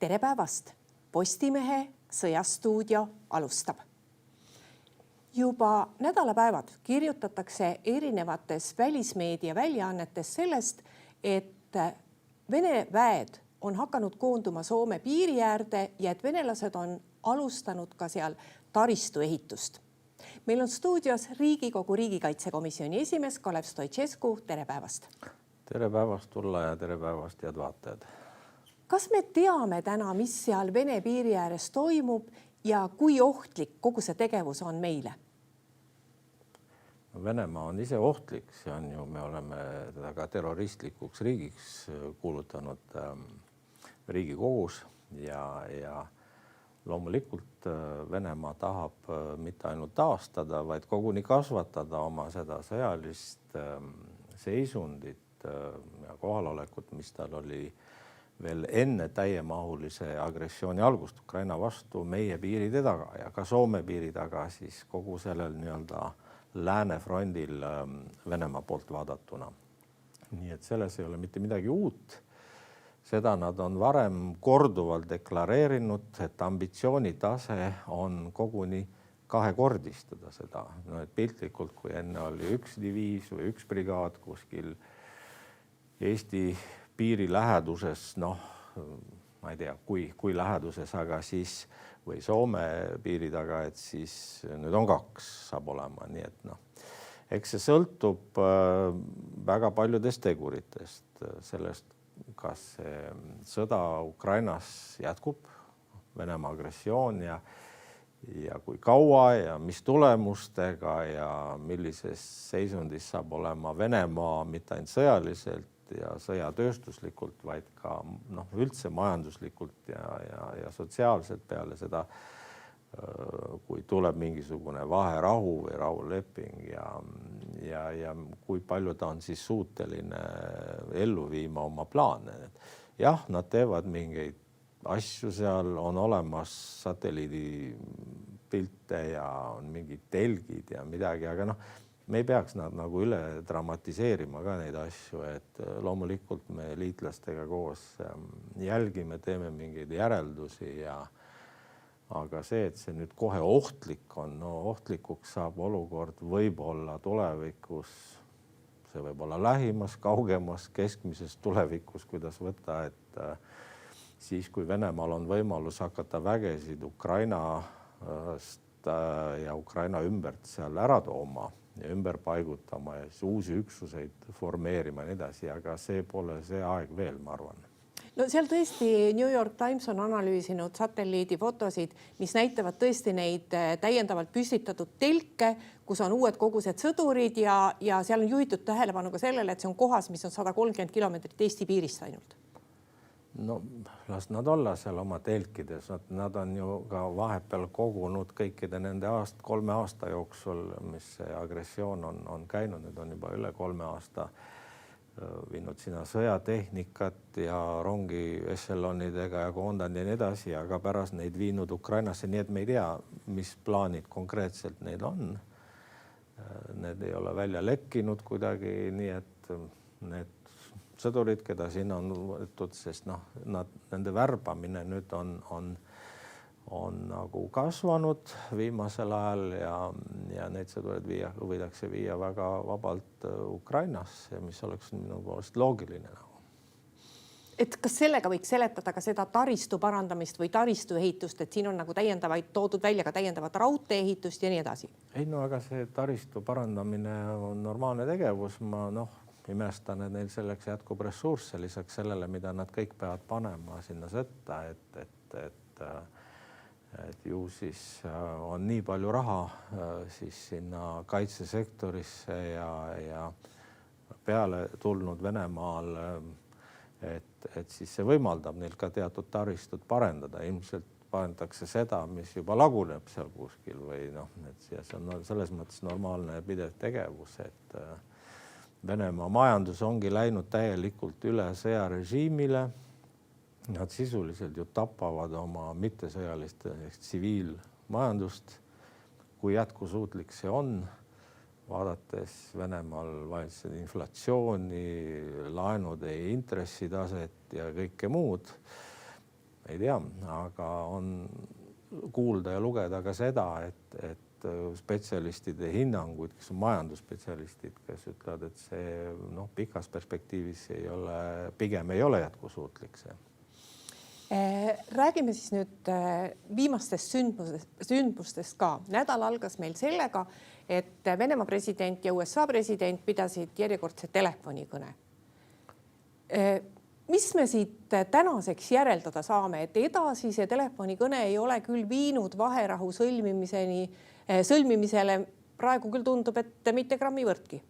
Tere päevast! Postimehe sõjastuudio alustab. Juba nädalapäevad kirjutatakse erinevates välismeedia väljaannetes sellest, et Vene väed on hakanud koonduma Soome piiri äärde ja et venelased on alustanud ka seal taristuehitust. Meil on stuudios Riigikogu riigikaitsekomisjoni esimees Kalev Stoicescu. Tere päevast! Tere päevast Ulla ja tere päevast head vaatajad! Kas me teame täna, mis seal Vene piiri ääres toimub ja kui ohtlik kogu see tegevus on meile? Venemaa on ise ohtlik, see on ju, me oleme teda ka terroristlikuks riigiks kuulutanud Riigikogus ja loomulikult Venemaa tahab mitte ainult taastada, vaid koguni kasvatada oma seda sõjalist seisundit ja kohalolekut, mis tal oli veel enne täiemahulise agressiooni algust Ukraina vastu meie piiride taga ja ka Soome piiri taga siis kogu sellel nii-öelda läänefrondil Venemaa poolt vaadatuna. Nii et selles ei ole mitte midagi uut. Seda nad on varem korduvalt deklareerinud, et ambitsioonitase on koguni kahekordistada seda. No, et piltlikult, kui enne oli üks diviis või üks brigaad kuskil Eesti piiri läheduses, ma ei tea, kui läheduses, aga siis või Soome piiri taga, et siis nüüd on 2 saab olema. Nii et eks see sõltub väga paljudest teguritest, sellest, kas see sõda Ukrainas jätkub, Venemaa agressioon ja kui kaua ja mis tulemustega ja millises seisundis saab olema Venemaa mitte ainult sõjaliselt ja sõjatööstuslikult, vaid ka üldse majanduslikult ja sotsiaalselt peale seda, kui tuleb mingisugune vaherahu või rahuleping ja kui palju ta on siis suuteline ellu viima oma plaane. Jah, nad teevad mingeid asju seal, on olemas satelliidipilte ja on mingid telgid ja midagi, aga me ei peaks nad nagu üle dramatiseerima ka neid asju, et loomulikult me liitlastega koos jälgime, teeme mingeid järeldusi aga see, et see nüüd kohe ohtlik on, ohtlikuks saab olukord võib-olla tulevikus, see võib olla lähimas, kaugemas, keskmises tulevikus, kuidas võtta, et siis, kui Venemaal on võimalus hakata vägesid Ukrainast ja Ukraina ümbert seal ära tooma ja ümber paigutama ja uusi üksuseid formeerima ja nii edasi, aga see pole see aeg veel, ma arvan. No seal tõesti New York Times on analüüsinud satelliidifotosid, mis näitavad tõesti neid täiendavalt püstitatud telke, kus on uued kogused sõdurid ja seal on juhitud tähelepanu ka sellele, et see on kohas, mis on 130 kilomeetrit Eesti piirist ainult. Las nad olla seal oma telkides. Nad on ju ka vahepeal kogunud kõikide nende 3 aasta jooksul, mis see agressioon on käinud, need on juba üle 3 aasta viinud sinna sõjatehnikat ja rongi ešelonidega ja koondanud ja nii edasi, aga pärast neid viinud Ukrainasse, nii et me ei tea, mis plaanid konkreetselt neil on. Need ei ole välja lekkinud kuidagi, nii et need sõdurid, keda siin on võetud, sest nende värbamine nüüd on nagu kasvanud viimasel ajal ja neid sõdurid võidakse viia väga vabalt Ukrainasse, mis oleks minu poolest loogiline. Et kas sellega võiks seletada ka seda taristu parandamist või taristu ehitust, et siin on nagu toodud välja ka täiendavat raudtee ehitust ja nii edasi? Ei, aga see taristu parandamine on normaalne tegevus. Ma imestan, et neil selleks jätkub ressursse lisaks sellele, mida nad kõik peavad panema sinna sõtta, et ju siis on nii palju raha siis sinna kaitsesektorisse ja peale tulnud Venemaal, et siis see võimaldab neil ka teatud taristut parendada. Ilmselt parendatakse seda, mis juba laguneb seal kuskil või see on selles mõttes normaalne pidev tegevus, et Venemaa majandus ongi läinud täielikult üle sõjarežiimile. Nad sisuliselt ju tapavad oma mittesõjalist tsiviilmajandust. Kui jätkusuutlik see on, vaadates Venemaal valitsev inflatsiooni, laenude intressitaset ja kõike muud, ei tea, aga on kuulda ja lugeda ka seda, et spetsialistide hinnanguid, kes on majandusspetsialistid, kes ütlevad, et see pikas perspektiivis pigem ei ole jätkusuutlik see. Räägime siis nüüd viimastest sündmustest ka. Nädal algas meil sellega, et Venemaa president ja USA president pidasid järjekordse telefonikõne. Mis me siit tänaseks järeldada saame, et edasi see telefonikõne ei ole küll viinud vaherahu sõlmimisele, praegu küll tundub, et mitte grammi võrdki.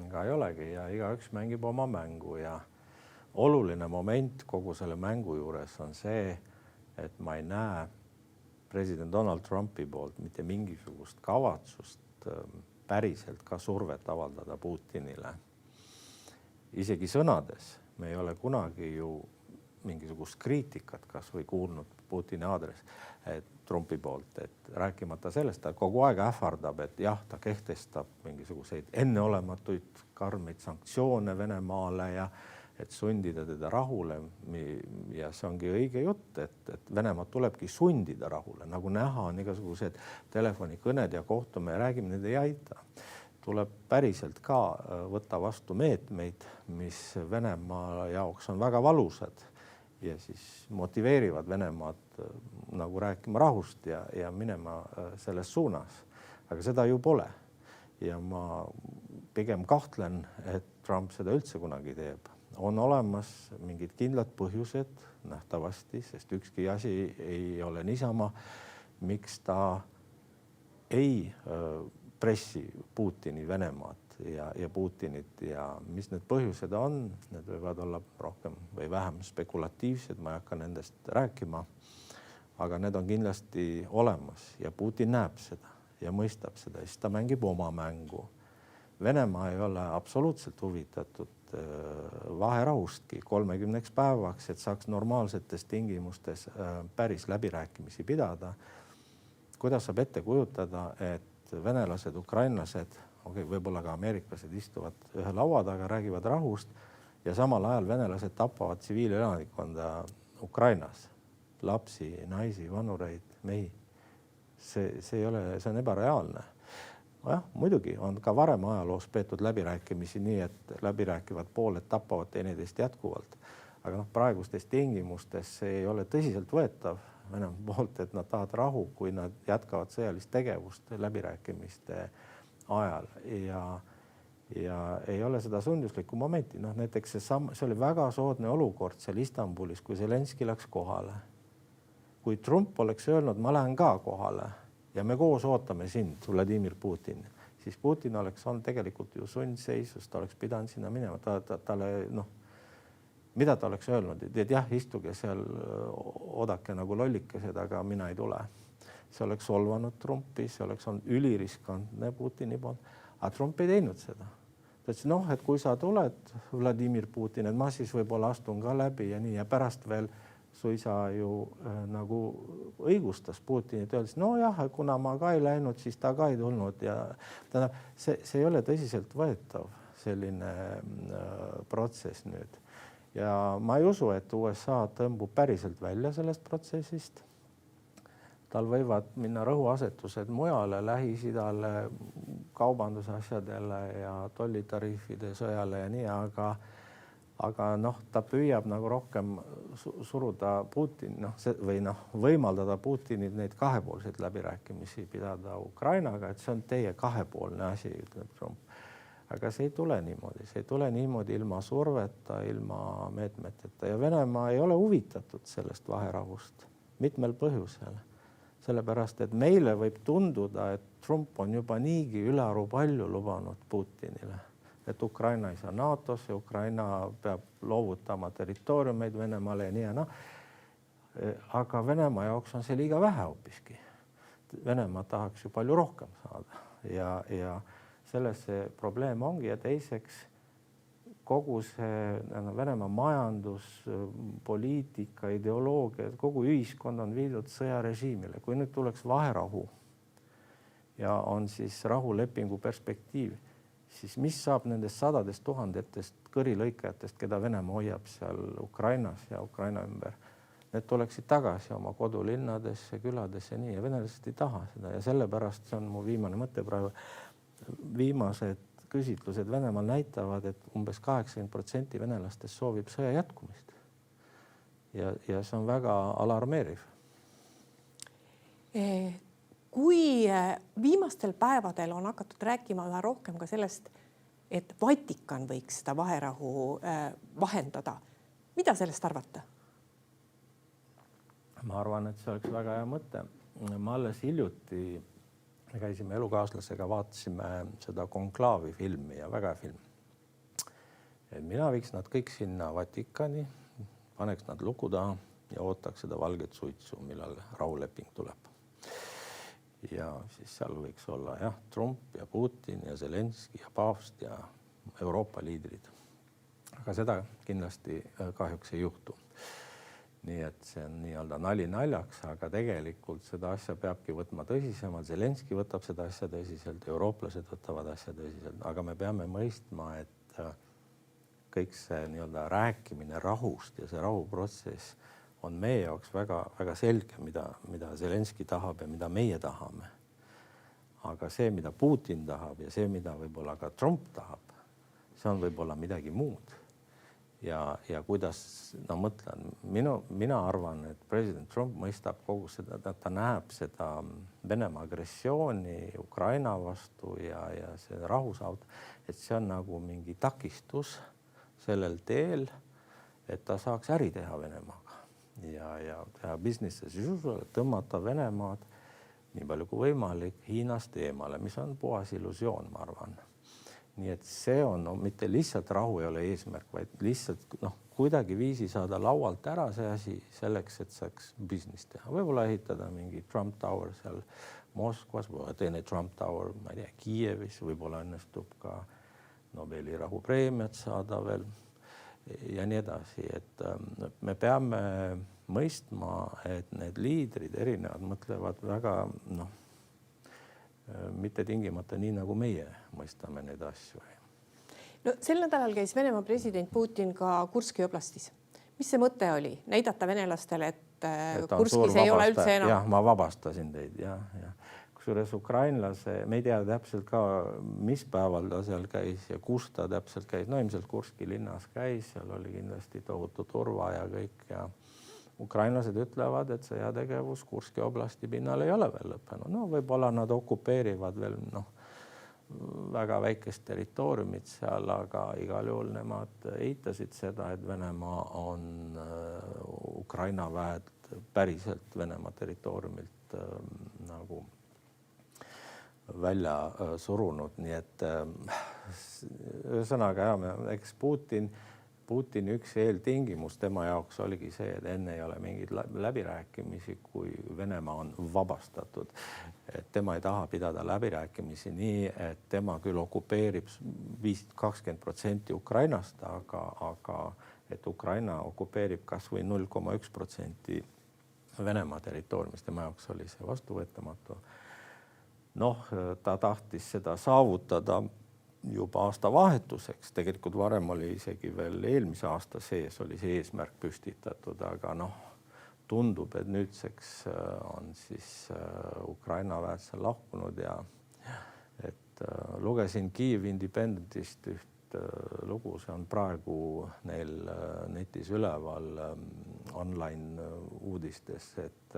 Ega ei olegi ja igaüks mängib oma mängu ja oluline moment kogu selle mängu juures on see, et ma ei näe president Donald Trumpi poolt mitte mingisugust kavatsust päriselt ka survet avaldada Putinile. Isegi sõnades me ei ole kunagi ju mingisugust kriitikat kas või kuulnud Putini aadress Trumpi poolt, et rääkimata sellest, ta kogu aeg ähvardab, et jah, ta kehtestab mingisuguseid enneolematuid karmeid sanktsioone Venemaale ja et sundida teda rahule ja see ongi õige jutt, et Venemaad tulebki sundida rahule, nagu näha on igasugused telefonikõned ja kohtume ja räägime, need ei aita. Tuleb päriselt ka võtta vastu meetmeid, mis Venemaa jaoks on väga valusad ja siis motiveerivad Venemaad nagu rääkima rahust ja minema selles suunas. Aga seda ju pole. Ja ma pigem kahtlen, et Trump seda üldse kunagi teeb. On olemas mingid kindlad põhjused nähtavasti, sest ükski asi ei ole niisama, miks ta ei pressi Putini Venemaad ja Putinit ja mis need põhjused on, need võivad olla rohkem või vähem spekulatiivsed, ma ei hakka nendest rääkima, aga need on kindlasti olemas ja Putin näeb seda ja mõistab seda, siis ta mängib oma mängu. Venemaa ei ole absoluutselt huvitatud vaherahustki 30 päevaks, et saaks normaalsetes tingimustes päris läbirääkimisi pidada. Kuidas saab ette kujutada, et venelased, ukrainlased, võib-olla ka ameeriklased istuvad ühe laua taga, räägivad rahust ja samal ajal venelased tapavad tsiviilelanikkonda Ukrainas, lapsi, naisi, vanureid, mehi. See on ebareaalne. Jah, muidugi on ka varem ajaloos peetud läbirääkimisi nii, et läbirääkivad pooled tapavad teineteist jätkuvalt. Aga praegustes tingimustes see ei ole tõsiselt võetav Venemaa poolt, et nad tahavad rahu, kui nad jätkavad sõjalist tegevust läbirääkimiste ajal ja ei ole seda sunduslikku momenti. Näiteks see oli väga soodne olukord seal Istanbulis, kui Zelenski läks kohale. Kui Trump oleks öelnud, ma lähen ka kohale ja me koos ootame sind, Vladimir Putin, siis Putin oleks olnud tegelikult ju sundseisus, ta oleks pidanud sinna minema. Mida ta oleks öelnud? Et jah, istuge seal, odake nagu lollikesed, aga mina ei tule. See oleks solvanud Trumpi, see oleks olnud üliriskantne Putini poolt, aga Trump ei teinud seda. Ta ütles, et kui sa tuled, Vladimir Putin, et ma siis võib-olla astun ka läbi ja nii ja pärast veel suisa ju nagu õigustas Putinit, öeldes, kuna ma ka ei läinud, siis ta ka ei tulnud ja see ei ole tõsiselt võetav selline protsess nüüd. Ja ma ei usu, et USA tõmbub päriselt välja sellest protsessist. Tal võivad minna rõhuasetused mujale, Lähis-Idale, kaubandusasjadele ja tollitariifide sõjale ja nii, aga ta püüab nagu rohkem suruda Putin, võimaldada Putinit neid kahepoolseid läbirääkimisi pidada Ukrainaga, et see on teie kahepoolne asi, ütleb Trump. Aga see ei tule niimoodi ilma surveta, ilma meetmeteta ja Venemaa ei ole huvitatud sellest vaherahust mitmel põhjusel. Sellepärast, et meile võib tunduda, et Trump on juba niigi ülearu palju lubanud Putinile, et Ukraina ei saa NATO-sse, Ukraina peab loovutama territooriumeid Venemaale ja nii ja Aga Venemaa jaoks on see liiga vähe hoopiski. Venemaa tahaks ju palju rohkem saada ja selles see probleem ongi ja teiseks kogu see Venemaa majandus, poliitika, ideoloogia, kogu ühiskond on viidud sõjarežiimile. Kui nüüd tuleks vaherahu ja on siis rahulepingu perspektiiv, siis mis saab nendest sadadest tuhandetest kõrilõikajatest, keda Venemaa hoiab seal Ukrainas ja Ukraina ümber? need tuleksid tagasi oma kodulinnadesse, küladesse, nii, ja venelased ei taha seda ja sellepärast see on mu viimane mõte praegu. Viimased küsitlused Venemaal näitavad, et umbes 80% venelastest soovib sõja jätkumist. Ja see on väga alarmeeriv. Kui viimastel päevadel on hakatud rääkima üha rohkem ka sellest, et Vatikan võiks seda vaherahu vahendada, mida sellest arvata? Ma arvan, et see oleks väga hea mõte. Ma alles hiljuti käisime elukaaslasega, vaatasime seda Konklaavi filmi ja väga hea film. Mina viiks nad kõik sinna Vatikani, paneks nad luku taha ja ootaks seda valget suitsu, millal rahuleping tuleb. Ja siis seal võiks olla Trump ja Putin ja Zelenski ja paavst ja Euroopa liidrid. Aga seda kindlasti kahjuks ei juhtu. Nii et see on nii-öelda nali naljaks, aga tegelikult seda asja peabki võtma tõsisemalt. Zelenski võtab seda asja tõsiselt, eurooplased võtavad asja tõsiselt, aga me peame mõistma, et kõik see nii-öelda rääkimine rahust ja see rahuprotsess on meie jaoks väga, väga selge, mida Zelenski tahab ja mida meie tahame. Aga see, mida Putin tahab ja see, mida võib-olla ka Trump tahab, see on võib-olla midagi muud. Ja kuidas, mõtlen, mina arvan, et president Trump mõistab kogu seda, et ta näeb seda Venemaa agressiooni Ukraina vastu ja see rahusaut, et see on nagu mingi takistus sellel teel, et ta saaks äri teha Venemaaga ja teha business as usual, tõmmata Venemaad nii palju kui võimalik Hiinast eemale, mis on puhas illusioon, ma arvan. Nii et see on mitte lihtsalt rahu ei ole eesmärk, vaid lihtsalt kuidagi viisi saada laualt ära see asi selleks, et saaks business teha. Võib-olla ehitada mingi Trump Tower seal Moskvas, või teine Trump Tower, ma ei tea, Kiievis, võib-olla õnnestub ka Nobeli rahupreemiat saada veel ja nii edasi. Et me peame mõistma, et need liidrid erinevad mõtlevad väga, mitte tingimata nii, nagu meie mõistame neid asju. No, sel nädalal käis Venemaa president Putin ka Kurski oblastis. Mis see mõte oli? Näidata venelastele, et Kurskis ei ole üldse enam? Jah, ma vabastasin teid. Ja. Kusjuures ukrainlase, me ei tea täpselt ka, mis päeval ta seal käis ja kus ta täpselt käis. No ilmselt Kurski linnas käis, seal oli kindlasti tohutu turva ja kõik. Ja ukrainlased ütlevad, et sõjategevus Kurski oblasti pinnal ei ole veel lõppenud. No võib-olla nad okupeerivad veel väga väikest territooriumit seal, aga igal juhul nemad eitasid seda, et Venemaa on Ukraina väed päriselt Venemaa territooriumilt nagu välja surunud. Nii et ühesõnaga, eks Putini üks eeltingimus tema jaoks oligi see, et enne ei ole mingid läbirääkimisi, kui Venemaa on vabastatud. Et tema ei taha pidada läbirääkimisi nii, et tema küll okupeerib 20% Ukrainast, aga et Ukraina okupeerib kas või 0,1% Venemaa territooriumist. Tema jaoks oli see vastuvõetamatu. Ta tahtis seda saavutada juba aasta vahetuseks. Tegelikult varem oli isegi veel eelmise aasta sees oli see eesmärk püstitatud, aga tundub, et nüüdseks on siis Ukraina väed seal lahkunud ja et lugesin Kyiv Independentist üht lugu, see on praegu neil netis üleval online uudistes, et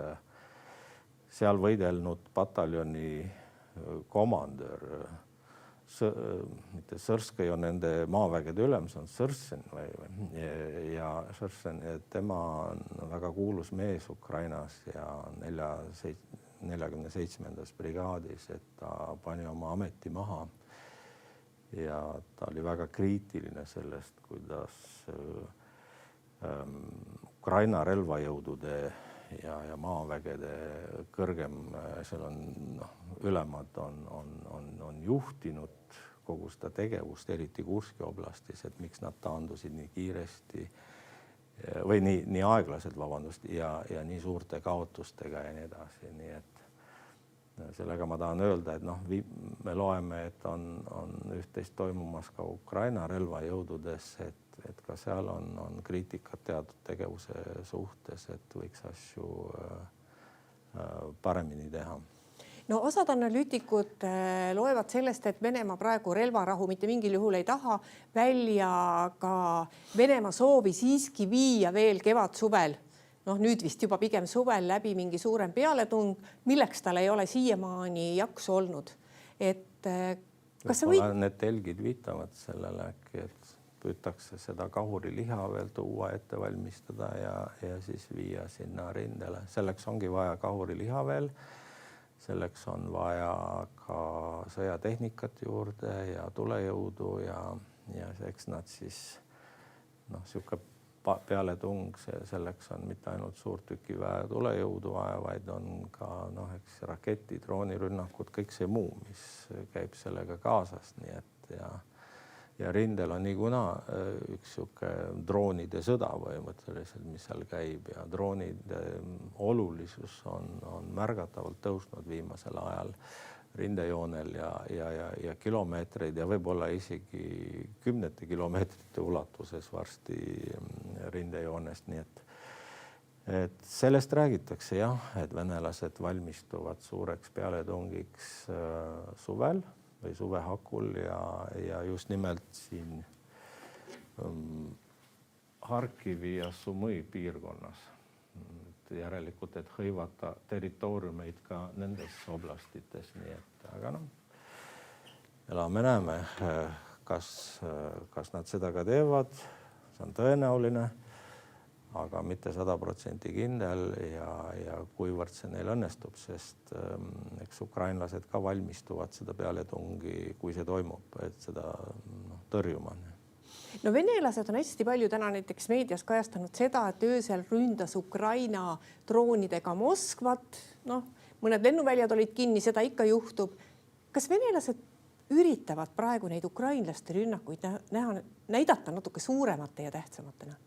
seal võidelnud pataljoni komandör mitte Sõrskõi on nende maavägede ülem, see on Sõrsen ja Sõrsen, tema on väga kuulus mees Ukrainas ja 47. brigaadis, et ta pani oma ameti maha ja ta oli väga kriitiline sellest, kuidas Ukraina relvajõudude ja maavägede kõrgem, seal on ülemad on juhtinud kogu seda tegevust, eriti Kurski oblastis, et miks nad taandusid nii kiiresti või nii aeglaselt, vabandust, ja nii suurte kaotustega ja nii edasi. Nii et sellega ma tahan öelda, et noh, me loeme, et on üht-teist toimumas ka Ukraina relvajõududes, et ka seal on kriitikat teatud tegevuse suhtes, et võiks asju paremini teha. No osad analüütikud loevad sellest, et Venemaa praegu relvarahu mitte mingil juhul ei taha, välja ka Venemaa soovi siiski viia veel kevad-suvel, nüüd vist juba pigem suvel läbi mingi suurem pealetung, milleks tal ei ole siiamaani jaksu olnud. Kas need telgid viitavad sellele äkki, et püütakse seda kahuriliha veel tuua, ette valmistada ja siis viia sinna rindele. Selleks ongi vaja kahuriliha veel. Selleks on vaja ka sõjatehnikat juurde ja tulejõudu ja eks nad siis siuke pealetung, selleks on mitte ainult suurtükiväe tulejõudu vaja, vaid on ka eks raketid, droonirünnakud, kõik see muu, mis käib sellega kaasas, nii et ja rindel on niikuna üks siuke droonide sõda põhimõtteliselt, mis seal käib ja droonide olulisus on märgatavalt tõusnud viimasel ajal rindejoonel ja kilomeetreid ja võib-olla isegi kümnete kilomeetrite ulatuses varsti rindejoonest, nii et sellest räägitakse jah, et venelased valmistuvad suureks pealetungiks suvel või suve hakul ja just nimelt siin Harkivi ja Sumõi piirkonnas. Järelikult, et hõivata territooriumeid ka nendes oblastites, nii et aga elame näeme, kas nad seda ka teevad, see on tõenäoline, aga mitte 100% kindel ja kuivõrd see neil õnnestub, sest eks ukrainlased ka valmistuvad seda pealetungi, kui see toimub, et seda tõrjuma. No venelased on hästi palju täna näiteks meedias kajastanud seda, et öösel ründas Ukraina droonidega Moskvat. Mõned lennuväljad olid kinni, seda ikka juhtub. Kas venelased üritavad praegu neid ukrainlaste rünnakuid näidata natuke suuremate ja tähtsamatena?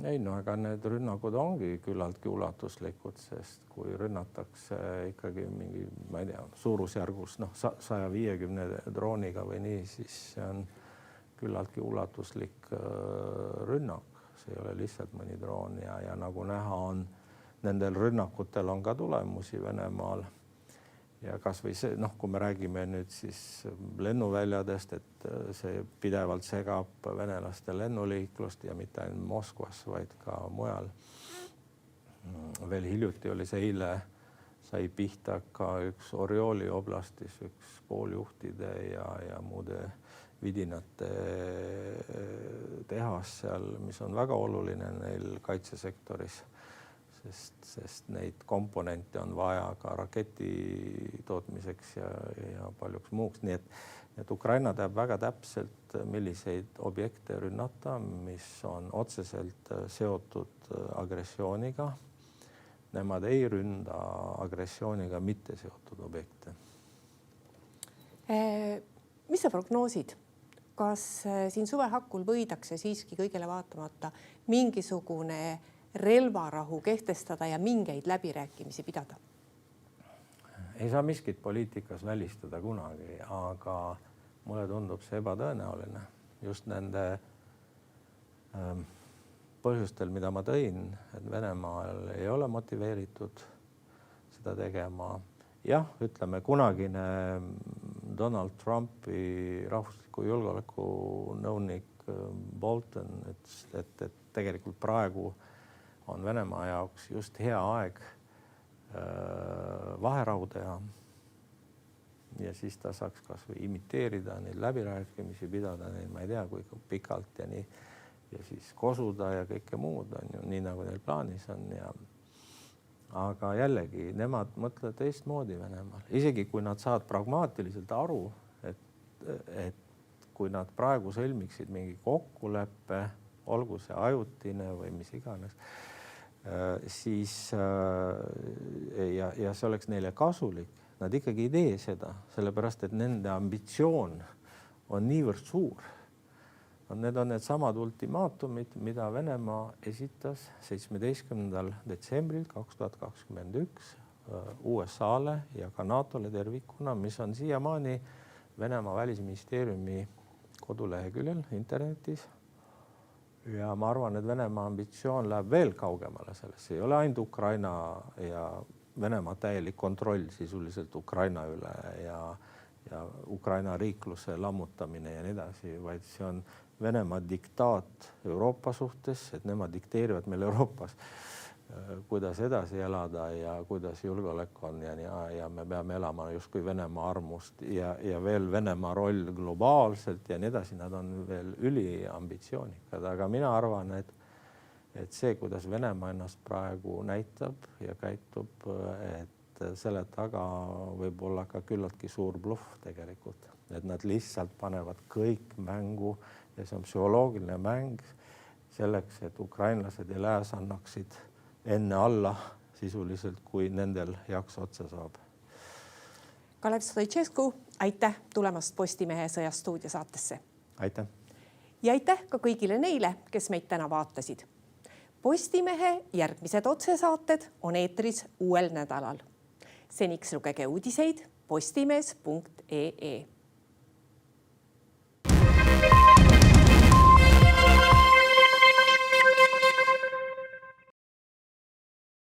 Ei, aga need rünnakud ongi küllaltki ulatuslikud, sest kui rünnatakse ikkagi mingi, ma ei tea, suurusjärgus 150 drooniga või nii, siis see on küllaltki ulatuslik rünnak. See ei ole lihtsalt mõni droon ja nagu näha on, nendel rünnakutel on ka tulemusi Venemaal. Ja kas või see, kui me räägime nüüd siis lennuväljadest, et see pidevalt segab venelaste lennuliiklust ja mitte ainult Moskvas, vaid ka mujal. Veel hiljuti oli see eile, sai pihta ka üks Orjoli oblastis, üks kooljuhtide ja muude vidinate tehas seal, mis on väga oluline neil kaitsesektoris. Sest neid komponente on vaja ka raketi tootmiseks ja paljuks muuks. Nii et Ukraina teab väga täpselt, milliseid objekte rünnata, mis on otseselt seotud agressiooniga. Nemad ei ründa agressiooniga mitte seotud objekte. Mis sa prognoosid? Kas siin suve hakul võidakse siiski kõigele vaatamata mingisugune relvarahu kehtestada ja mingeid läbirääkimisi pidada? Ei saa miskit poliitikas välistada kunagi, aga mulle tundub see ebatõenäoline. Just nende põhjustel, mida ma tõin, et Venemaal ei ole motiveeritud seda tegema. Jah, ütleme, kunagine Donald Trumpi rahvusliku julgeoleku nõunik Bolton ütles, et tegelikult praegu on Venemaa jaoks just hea aeg vaherahu teha. Ja siis ta saaks kas või imiteerida neid läbirääkimisi, pidada neid, ma ei tea, kui pikalt ja nii. Ja siis kosuda ja kõike muud on ju nii, nagu neil plaanis on. Aga jällegi, nemad mõtlevad teistmoodi Venemaal. Isegi kui nad saavad pragmaatiliselt aru, et kui nad praegu sõlmiksid mingi kokkuleppe, olgu see ajutine või mis iganes, siis ja see oleks neile kasulik, nad ikkagi ei tee seda, sellepärast et nende ambitsioon on niivõrd suur. Need on need samad ultimaatumid, mida Venemaa esitas 17. detsembril 2021 USA-le ja ka NATO-le tervikuna, mis on siiamaani Venemaa välisministeeriumi koduleheküljel internetis. Ja ma arvan, et Venemaa ambitsioon läheb veel kaugemale sellest. Ei ole ainult Ukraina ja Venemaa täielik kontroll sisuliselt Ukraina üle ja Ukraina riikluse lammutamine ja nii edasi, vaid see on Venemaa diktaat Euroopa suhtes, et nemad dikteerivad meil Euroopas, kuidas edasi elada ja kuidas julgeolek on ja me peame elama justkui Venemaa armust ja veel Venemaa roll globaalselt ja nii edasi, nad on veel üliambitsioonikad, aga mina arvan, et see, kuidas Venemaa ennast praegu näitab ja käitub, et selle taga võib olla ka küllaltki suur bluff tegelikult, et nad lihtsalt panevad kõik mängu ja see on psühholoogiline mäng selleks, et ukrainlased ja lääs annaksid enne alla sisuliselt, kui nendel jaks otsa saab. Kalev Stoicescu, aitäh tulemast Postimehe Sõjastuudio saatesse. Aitäh. Ja aitäh ka kõigile neile, kes meid täna vaatasid. Postimehe järgmised otsesaated on eetris uuel nädalal. Seniks lugege uudiseid postimees.ee.